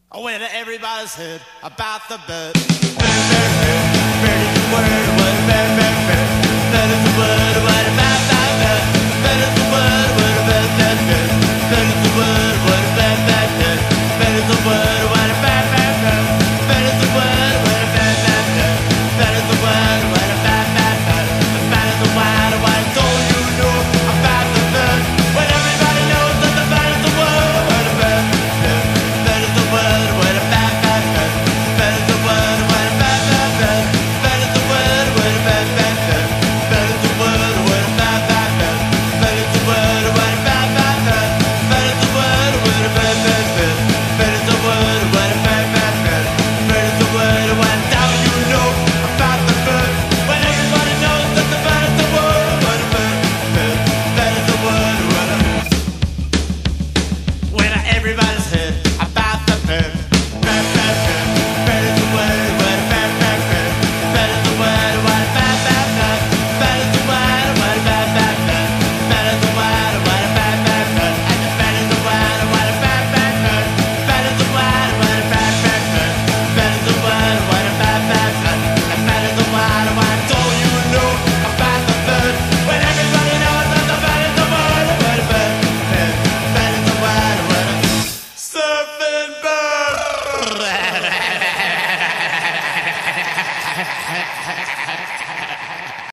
When everybody's heard about the bird. Bird is the word, what a bird, bird, bird. Bird is the word, what a bird, bird, bird. Bird is the word, what a bird, bird, bird. Bird is the word, what a bird, bird, bird. Bird is the word, what a bird, bird, bird. Bird is the word, what a bird, bird, bird. Bird is the word, what a bird, bird, bird. The bird is the word, what I told you know about the bird. When everybody knows that the bird is the word, what a bird, bird. Bird is the word, what a bird, bird, bird. Bird is the word, what a bird, bird, bird. Bird is the word, what a bird, bird, bird. Bird is the word, what a bird, bird, bird. Bird is the word, what a bird, bird, bird. Bird is the word, what a bird, bird, bird. Bird is the word, what a bird, bird, bird. Bird is the word, what now you know about the bird. When everybody knows that the bird is the word, what a bird, bird. Bird is the word, what a. When everybody's heard about the bird. Bird, bird, bird. Bird is the word, what a bird, bird, bird. Bird is the word, what a bird, bird, bird. Bird is the word, what a bird, bird, bird. Bird is the word, what a bird, bird, bird. And the bird is the word, what a bird, bird, bird. Bird is the word, what a bird, bird, bird. Bird is the word, what a bird, bird, bird. And bird is the word, what I told you know about the bird. When everybody knows that the bird is the word, what a bird, bird. Bird is the word, what a surfing bird.